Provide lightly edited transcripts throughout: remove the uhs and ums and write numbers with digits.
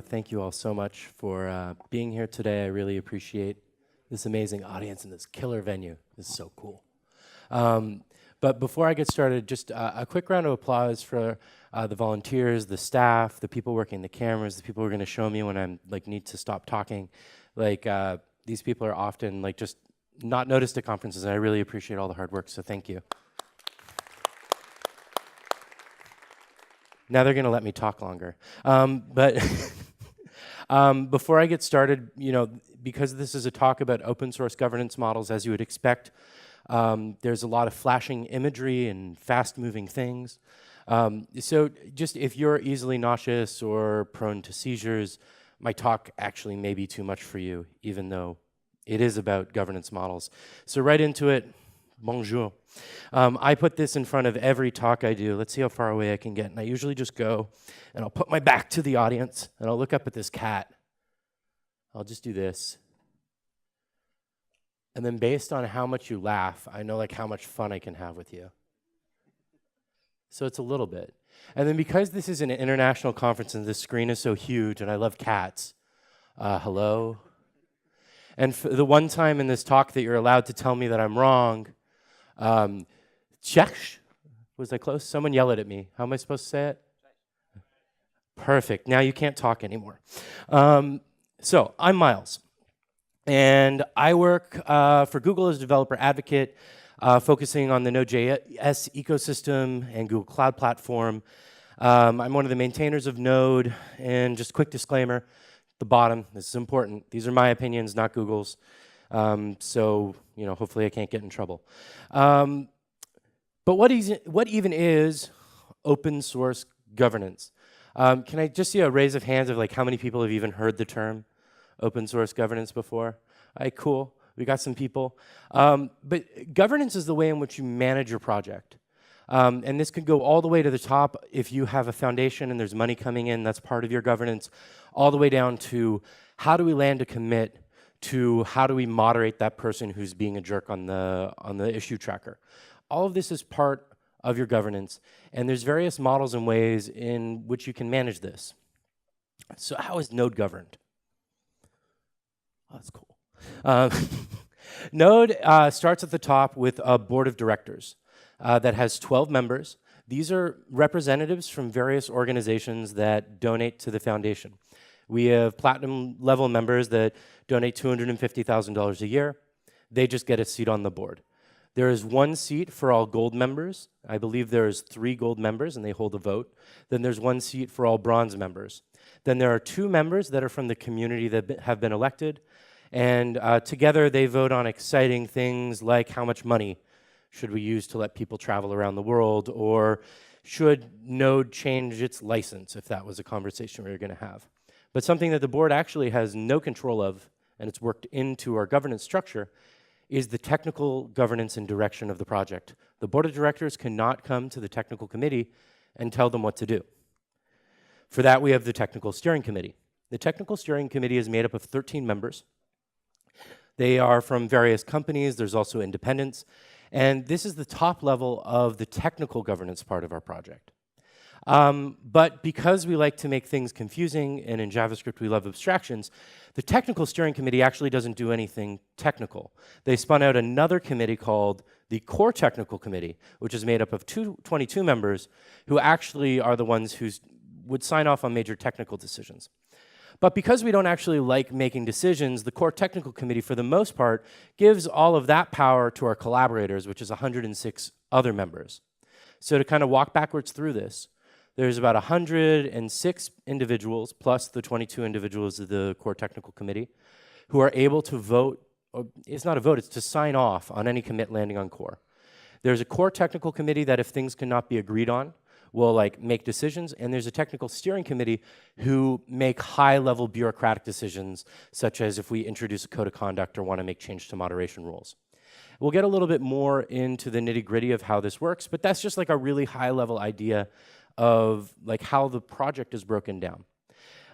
Thank you all so much for being here today. I really appreciate this amazing audience and this killer venue. This is so cool. But before I get started, just a quick round of applause for the volunteers, the staff, the people working the cameras, the people who are going to show me when I'm need to stop talking. These people are often just not noticed at conferences, and I really appreciate all the hard work. So thank you. Now they're going to let me talk longer. But before I get started, because this is a talk about open source governance models, as you would expect, there's a lot of flashing imagery and fast-moving things. So just if you're easily nauseous or prone to seizures, my talk actually may be too much for you, even though it is about governance models. So right into it. Bonjour. I put this in front of every talk I do. Let's see how far away I can get. And I usually just go, and I'll put my back to the audience, and I'll look up at this cat. I'll just do this. And then based on how much you laugh, I know how much fun I can have with you. So it's a little bit. And then because this is an international conference and this screen is so huge, and I love cats, hello? And for the one time in this talk that you're allowed to tell me that I'm wrong, Czech? Was I close? Someone yell it at me. How am I supposed to say it? Perfect. Now you can't talk anymore. So I'm Myles, and I work for Google as a developer advocate, focusing on the Node.js ecosystem and Google Cloud Platform. I'm one of the maintainers of Node, and just a quick disclaimer, at the bottom, this is important, these are my opinions, not Google's. So, hopefully I can't get in trouble. But what even is open source governance? Can I just see a raise of hands of how many people have even heard the term open source governance before? All right, cool. We got some people. But governance is the way in which you manage your project. And this could go all the way to the top if you have a foundation and there's money coming in, that's part of your governance, all the way down to how do we land a commit, to how do we moderate that person who's being a jerk on the issue tracker. All of this is part of your governance, and there's various models and ways in which you can manage this. So how is Node governed? Oh, that's cool. Node starts at the top with a board of directors that has 12 members. These are representatives from various organizations that donate to the foundation. We have platinum level members that donate $250,000 a year. They just get a seat on the board. There is one seat for all gold members. I believe there is 3 gold members and they hold a vote. Then there's one seat for all bronze members. Then there are 2 members that are from the community that have been elected. And together they vote on exciting things like how much money should we use to let people travel around the world, or should Node change its license, if that was a conversation we were going to have. But something that the board actually has no control of, and it's worked into our governance structure, is the technical governance and direction of the project. The board of directors cannot come to the technical committee and tell them what to do. For that, we have the technical steering committee. The technical steering committee is made up of 13 members. They are from various companies. There's also independents. And this is the top level of the technical governance part of our project. But because we like to make things confusing, and in JavaScript we love abstractions, the technical steering committee actually doesn't do anything technical. They spun out another committee called the core technical committee, which is made up of 22 members who actually are the ones who would sign off on major technical decisions. But because we don't actually like making decisions, the core technical committee, for the most part, gives all of that power to our collaborators, which is 106 other members. So to kind of walk backwards through this, there's about 106 individuals, plus the 22 individuals of the core technical committee, who are able to vote, or it's not a vote, it's to sign off on any commit landing on core. There's a core technical committee that if things cannot be agreed on, will make decisions, and there's a technical steering committee who make high-level bureaucratic decisions, such as if we introduce a code of conduct or want to make change to moderation rules. We'll get a little bit more into the nitty-gritty of how this works, but that's just a really high-level idea of how the project is broken down.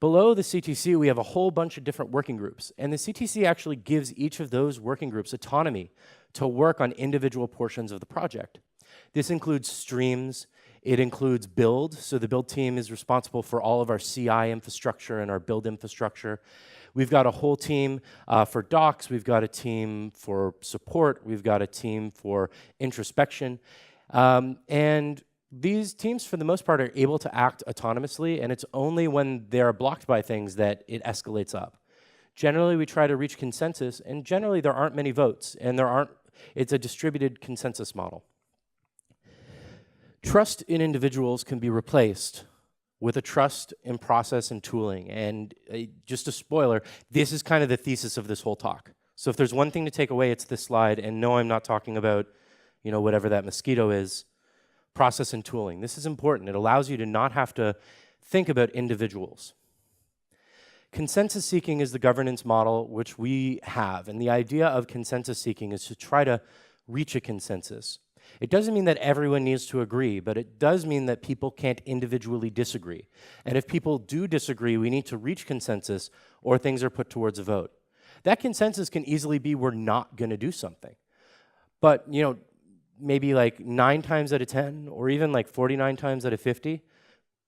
Below the CTC, we have a whole bunch of different working groups, and the CTC actually gives each of those working groups autonomy to work on individual portions of the project. This includes streams, it includes build, so the build team is responsible for all of our CI infrastructure and our build infrastructure. We've got a whole team for docs, we've got a team for support, we've got a team for introspection, and these teams, for the most part, are able to act autonomously, and it's only when they're blocked by things that it escalates up. Generally, we try to reach consensus, and generally there aren't many votes, and it's a distributed consensus model. Trust in individuals can be replaced with a trust in process and tooling, and just a spoiler, this is kind of the thesis of this whole talk. So if there's one thing to take away, it's this slide, and no, I'm not talking about, whatever that mosquito is. Process and tooling. This is important. It allows you to not have to think about individuals. Consensus seeking is the governance model which we have, and the idea of consensus seeking is to try to reach a consensus. It doesn't mean that everyone needs to agree, but it does mean that people can't individually disagree. And if people do disagree, we need to reach consensus or things are put towards a vote. That consensus can easily be we're not going to do something. But, maybe like 9 times out of 10, or even like 49 times out of 50,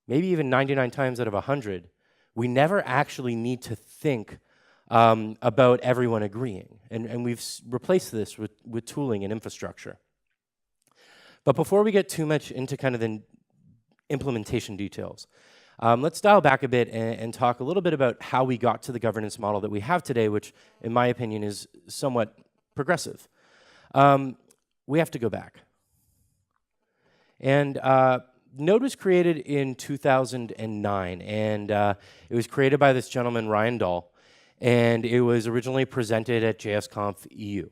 maybe even 99 times out of 100, we never actually need to think about everyone agreeing. And we've replaced this with tooling and infrastructure. But before we get too much into kind of the implementation details, let's dial back a bit and talk a little bit about how we got to the governance model that we have today, which in my opinion is somewhat progressive. We have to go back. And Node was created in 2009, and it was created by this gentleman, Ryan Dahl, and it was originally presented at JSConf EU.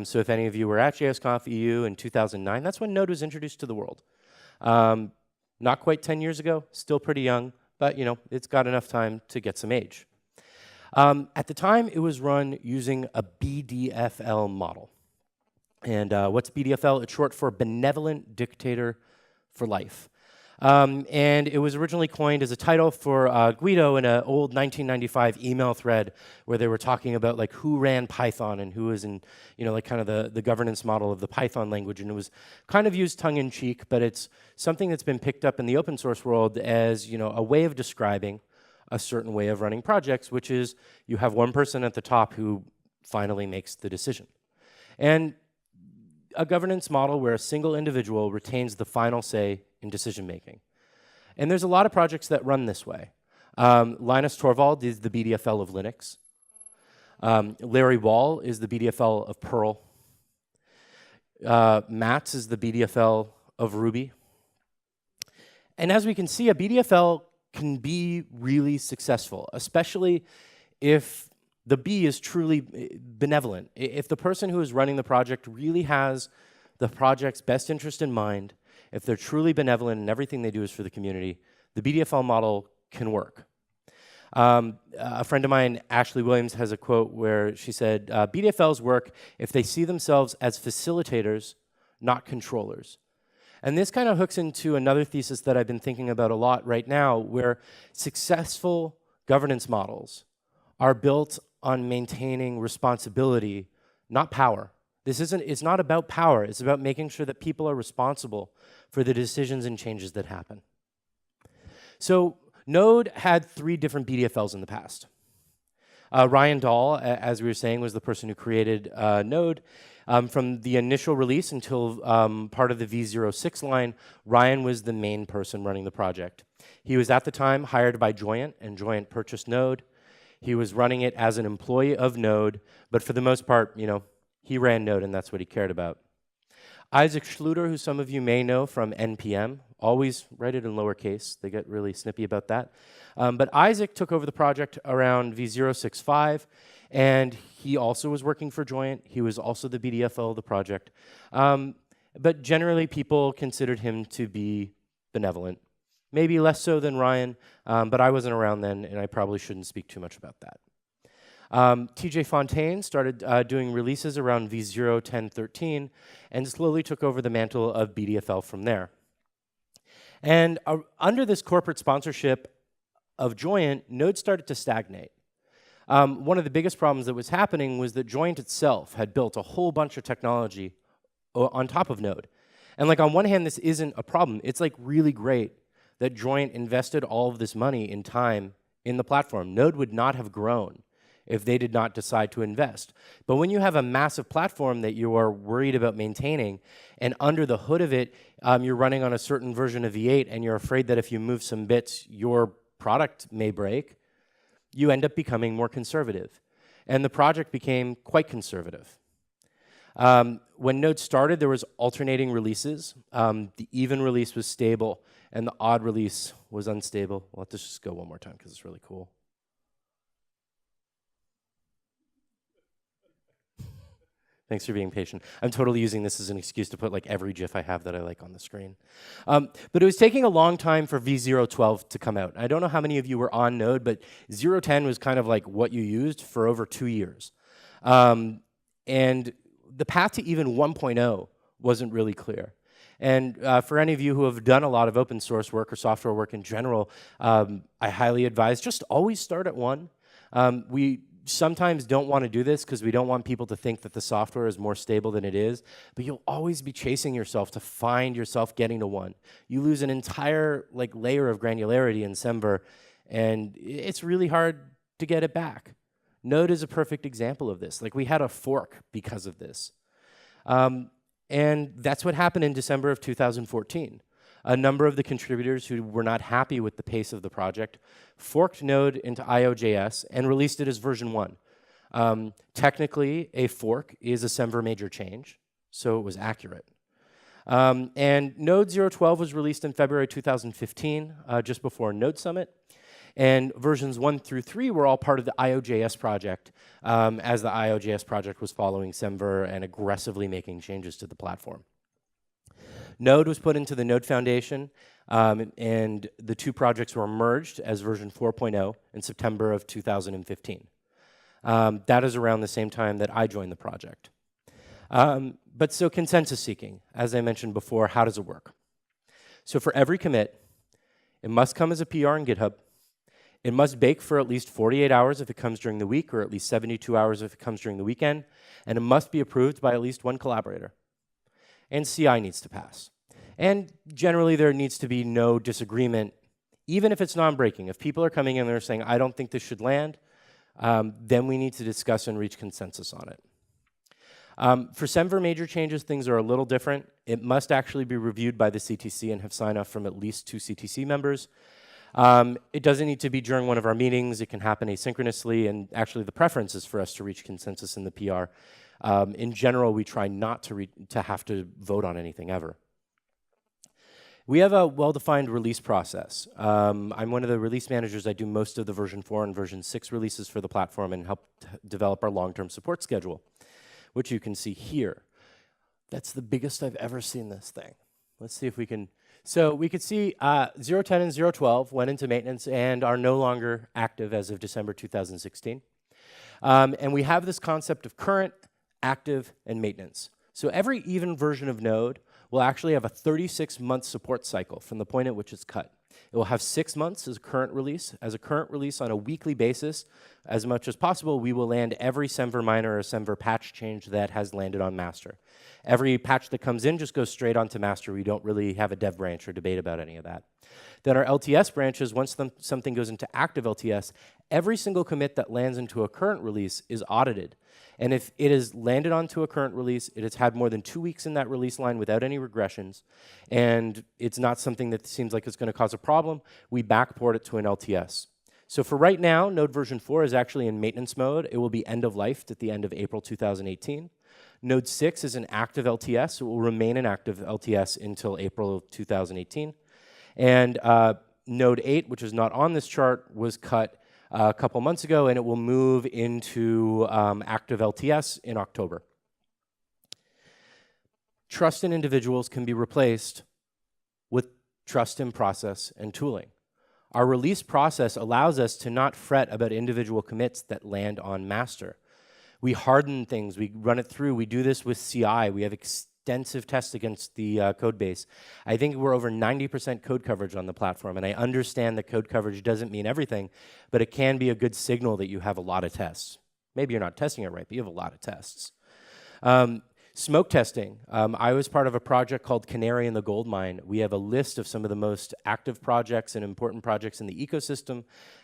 So if any of you were at JSConf EU in 2009, that's when Node was introduced to the world. Not quite 10 years ago, still pretty young, but it's got enough time to get some age. At the time, it was run using a BDFL model. And what's BDFL? It's short for Benevolent Dictator for Life. And it was originally coined as a title for Guido in an old 1995 email thread where they were talking about like who ran Python and who was in, like kind of the governance model of the Python language. And it was kind of used tongue-in-cheek, but it's something that's been picked up in the open source world as, a way of describing a certain way of running projects, which is you have one person at the top who finally makes the decision. And a governance model where a single individual retains the final say in decision making. And there's a lot of projects that run this way. Linus Torvald is the BDFL of Linux. Larry Wall is the BDFL of Perl. Mats is the BDFL of Ruby. And as we can see, a BDFL can be really successful, especially if the B is truly benevolent. If the person who is running the project really has the project's best interest in mind, if they're truly benevolent and everything they do is for the community, the BDFL model can work. A friend of mine, Ashley Williams, has a quote where she said, BDFLs work if they see themselves as facilitators, not controllers. And this kind of hooks into another thesis that I've been thinking about a lot right now, where successful governance models are built on maintaining responsibility, not power. It's not about power, it's about making sure that people are responsible for the decisions and changes that happen. So Node had 3 different BDFLs in the past. Ryan Dahl, as we were saying, was the person who created Node. From the initial release until part of the v06 line, Ryan was the main person running the project. He was at the time hired by Joyent, and Joyent purchased Node. He was running it as an employee of Node, but for the most part, he ran Node and that's what he cared about. Isaac Schluter, who some of you may know from NPM, always write it in lowercase. They get really snippy about that. But Isaac took over the project around v065, and he also was working for Joyent. He was also the BDFO of the project. But generally, people considered him to be benevolent. Maybe less so than Ryan, but I wasn't around then, and I probably shouldn't speak too much about that. TJ Fontaine started doing releases around v0, 10, 13, and slowly took over the mantle of BDFL from there. And under this corporate sponsorship, of Joyent, Node started to stagnate. One of the biggest problems that was happening was that Joyent itself had built a whole bunch of technology on top of Node. And like on one hand, this isn't a problem. It's like really great that Joyent invested all of this money and time in the platform. Node would not have grown if they did not decide to invest. But when you have a massive platform that you are worried about maintaining, and under the hood of it, you're running on a certain version of V8, and you're afraid that if you move some bits, your product may break, you end up becoming more conservative. And the project became quite conservative. When Node started, there was alternating releases. The even release was stable, and the odd release was unstable. Well, let's just go one more time because it's really cool. Thanks for being patient. I'm totally using this as an excuse to put like every GIF I have that I like on the screen. But it was taking a long time for v0.12 to come out. I don't know how many of you were on Node, but 0.10 was kind of like what you used for over 2 years. And the path to even 1.0 wasn't really clear. And for any of you who have done a lot of open source work or software work in general, I highly advise just always start at 1. We sometimes don't want to do this because we don't want people to think that the software is more stable than it is, but you'll always be chasing yourself to find yourself getting to 1. You lose an entire like layer of granularity in Semver, and it's really hard to get it back. Node is a perfect example of this. Like we had a fork because of this. And that's what happened in December of 2014. A number of the contributors who were not happy with the pace of the project forked Node into IOJS and released it as version 1. Technically, a fork is a Semver major change, so it was accurate. And Node 0.12 was released in February 2015, just before Node Summit. And versions 1 through 3 were all part of the IOJS project, as the IOJS project was following Semver and aggressively making changes to the platform. Node was put into the Node Foundation, and the 2 projects were merged as version 4.0 in September of 2015. That is around the same time that I joined the project. But so consensus seeking, as I mentioned before, how does it work? So for every commit, it must come as a PR in GitHub. It must bake for at least 48 hours if it comes during the week, or at least 72 hours if it comes during the weekend, and it must be approved by at least 1 collaborator. And CI needs to pass. And generally, there needs to be no disagreement, even if it's non-breaking. If people are coming in and they're saying, I don't think this should land, then we need to discuss and reach consensus on it. For Semver major changes, things are a little different. It must actually be reviewed by the CTC and have sign-off from at least 2 CTC members. It doesn't need to be during one of our meetings. It can happen asynchronously, and actually the preference is for us to reach consensus in the PR. In general, we try not to have to vote on anything ever. We have a well-defined release process. I'm one of the release managers. I do most of the version 4 and version 6 releases for the platform and help develop our long-term support schedule, which you can see here. That's the biggest I've ever seen this thing. Let's see if we can. So we could see 0.10 and 0.12 went into maintenance and are no longer active as of December 2016. And we have this concept of current, active, and maintenance. So every even version of Node will actually have a 36-month support cycle from the point at which it's cut. It will have 6 months as a current release. As a current release on a weekly basis, as much as possible, we will land every Semver minor or Semver patch change that has landed on master. Every patch that comes in just goes straight onto master. We don't really have a dev branch or debate about any of that. Then our LTS branches, once something goes into active LTS, every single commit that lands into a current release is audited. And if it is landed onto a current release, it has had more than 2 weeks in that release line without any regressions, and it's not something that seems like it's going to cause a problem, we backport it to an LTS. So for right now, Node version 4 is actually in maintenance mode. It will be end of life at the end of April 2018. Node 6 is an active LTS. So it will remain an active LTS until April of 2018. And Node 8, which is not on this chart, was cut a couple months ago, and it will move into active LTS in October. Trust in individuals can be replaced with trust in process and tooling. Our release process allows us to not fret about individual commits that land on master. We harden things, we run it through, we do this with CI, we have extensive tests against the code base. I think we're over 90% code coverage on the platform, and I understand that code coverage doesn't mean everything, but it can be a good signal that you have a lot of tests. Maybe you're not testing it right, but you have a lot of tests. Smoke testing. I was part of a project called Canary in the Gold Mine. We have a list of some of the most active projects and important projects in the ecosystem.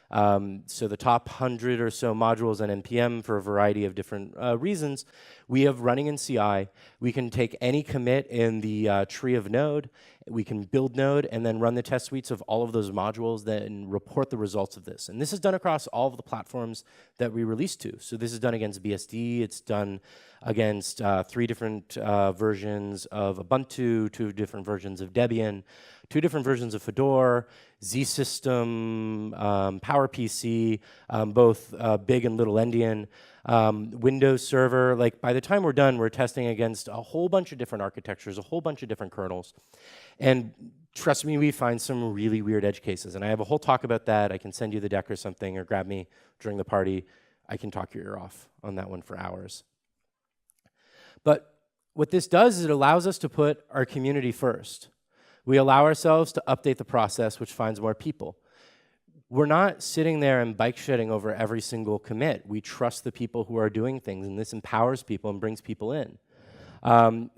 So the top 100 or so modules on NPM for a variety of different reasons, we have running in CI. We can take any commit in the tree of Node, we can build Node, and then run the test suites of all of those modules and report the results of this. And this is done across all of the platforms that we release to. So this is done against BSD, it's done against 3 different versions of Ubuntu, 2 different versions of Debian, 2 different versions of Fedora, Z-System, PowerPC, both big and little endian, Windows Server. Like, by the time we're done, we're testing against a whole bunch of different architectures, a whole bunch of different kernels. And trust me, we find some really weird edge cases. And I have a whole talk about that. I can send you the deck or something, or grab me during the party. I can talk your ear off on that one for hours. But what this does is it allows us to put our community first. We allow ourselves to update the process, which finds more people. We're not sitting there and bike shedding over every single commit. We trust the people who are doing things, and this empowers people and brings people in.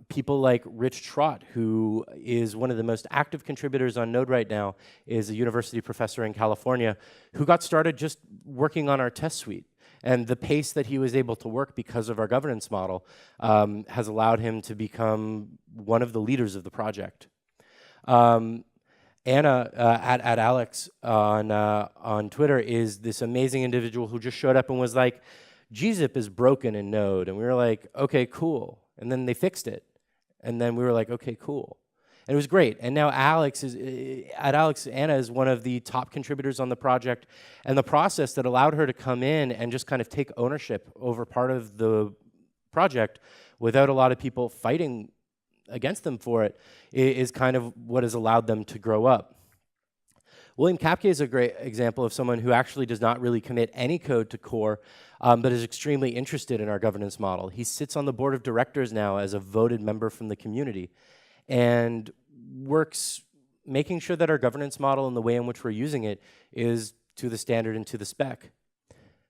People like Rich Trott, who is one of the most active contributors on Node right now, is a university professor in California who got started just working on our test suite. And the pace that he was able to work because of our governance model has allowed him to become one of the leaders of the project. Anna at Alex on Twitter is this amazing individual who just showed up and was like, gzip is broken in Node. And we were like, okay, cool. And then they fixed it. And then we were like, okay, cool. And it was great. And now Anna is one of the top contributors on the project. And the process that allowed her to come in and just kind of take ownership over part of the project without a lot of people fighting against them for it is kind of what has allowed them to grow up. William Kapke is a great example of someone who actually does not really commit any code to core, but is extremely interested in our governance model. He sits on the board of directors now as a voted member from the community and works making sure that our governance model and the way in which we're using it is to the standard and to the spec.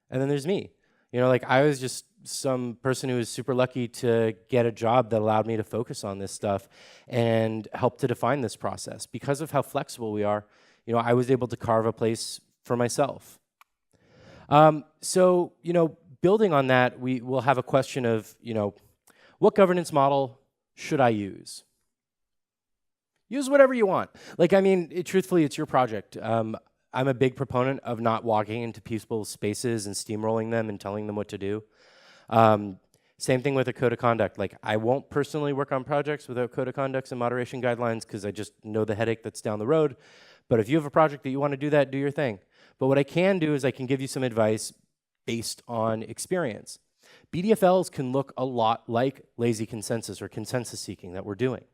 And then there's me. You know, like, I was just some person who was super lucky to get a job that allowed me to focus on this stuff and help to define this process. Because of how flexible we are, you know, I was able to carve a place for myself. So, you know, building on that, we will have a question of, you know, what governance model should I use? Use whatever you want. Like, I mean, truthfully, it's your project. I'm a big proponent of not walking into people's spaces and steamrolling them and telling them what to do. Same thing with a code of conduct. Like, I won't personally work on projects without code of conducts and moderation guidelines because I just know the headache that's down the road. But if you have a project that you want to do that, do your thing. But what I can do is I can give you some advice based on experience. BDFLs can look a lot like lazy consensus or consensus seeking that we're doing.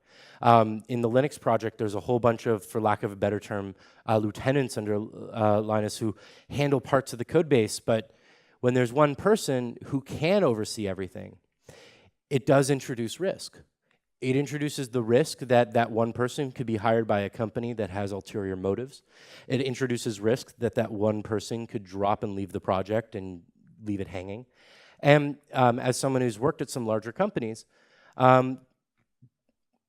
In the Linux project, there's a whole bunch of, for lack of a better term, lieutenants under Linus who handle parts of the code base. But when there's one person who can oversee everything, it does introduce risk. It introduces the risk that that one person could be hired by a company that has ulterior motives. It introduces risk that that one person could drop and leave the project and leave it hanging. And as someone who's worked at some larger companies,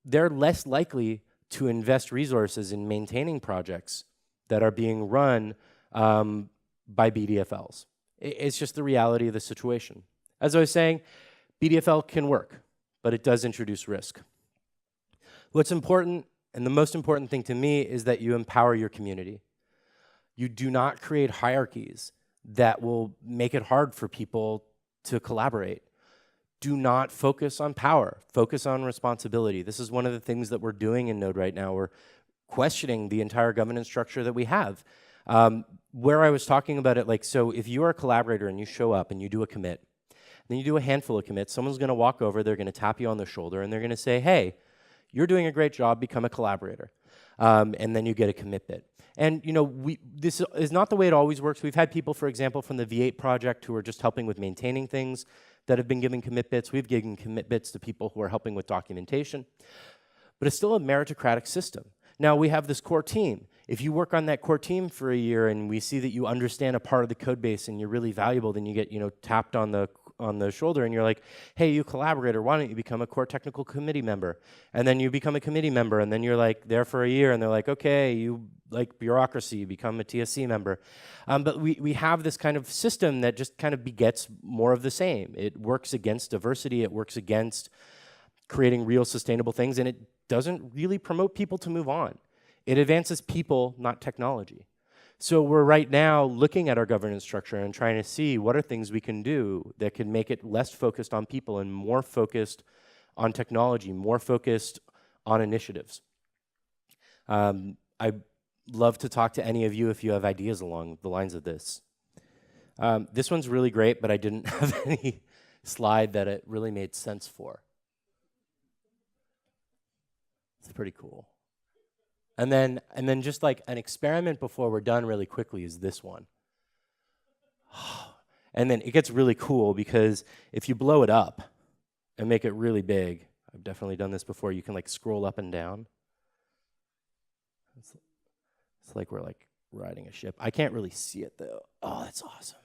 they're less likely to invest resources in maintaining projects that are being run by BDFLs. It's just the reality of the situation. As I was saying, BDFL can work, but it does introduce risk. What's important, and the most important thing to me, is that you empower your community. You do not create hierarchies that will make it hard for people to collaborate. Do not focus on power, focus on responsibility. This is one of the things that we're doing in Node right now. We're questioning the entire governance structure that we have. Where I was talking about it, like, so if you are a collaborator and you show up and you do a commit, then you do a handful of commits, someone's gonna walk over, they're gonna tap you on the shoulder, and they're gonna say, hey, you're doing a great job, become a collaborator. And then you get a commit bit. And you know, this is not the way it always works. We've had people, for example, from the V8 project who are just helping with maintaining things that have been giving commit bits. We've given commit bits to people who are helping with documentation. But it's still a meritocratic system. Now, we have this core team. If you work on that core team for a year and we see that you understand a part of the code base and you're really valuable, then you get, tapped on the shoulder and you're like, hey, you collaborator, why don't you become a core technical committee member? And then you become a committee member, and then you're like there for a year, and they're like, okay, you like bureaucracy, you become a TSC member. But we have this kind of system that just kind of begets more of the same. It works against diversity, it works against creating real sustainable things, and it doesn't really promote people to move on. It advances people, not technology. So we're right now looking at our governance structure and trying to see what are things we can do that can make it less focused on people and more focused on technology, more focused on initiatives. I'd love to talk to any of you if you have ideas along the lines of this. This one's really great, but I didn't have any slide that it really made sense for. It's pretty cool. And then just like an experiment before we're done really quickly is this one. And then it gets really cool because if you blow it up and make it really big, I've definitely done this before, you can like scroll up and down. It's like we're like riding a ship. I can't really see it though. Oh, that's awesome.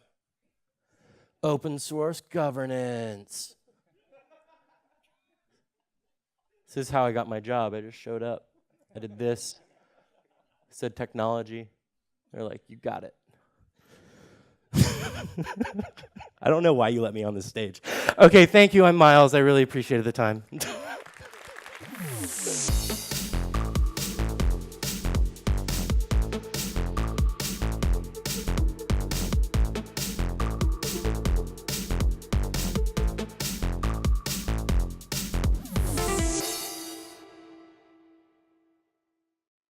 Open source governance. This is how I got my job. I just showed up. I did this, said technology. They're like, you got it. I don't know why you let me on this stage. Okay, thank you. I'm Myles. I really appreciated the time.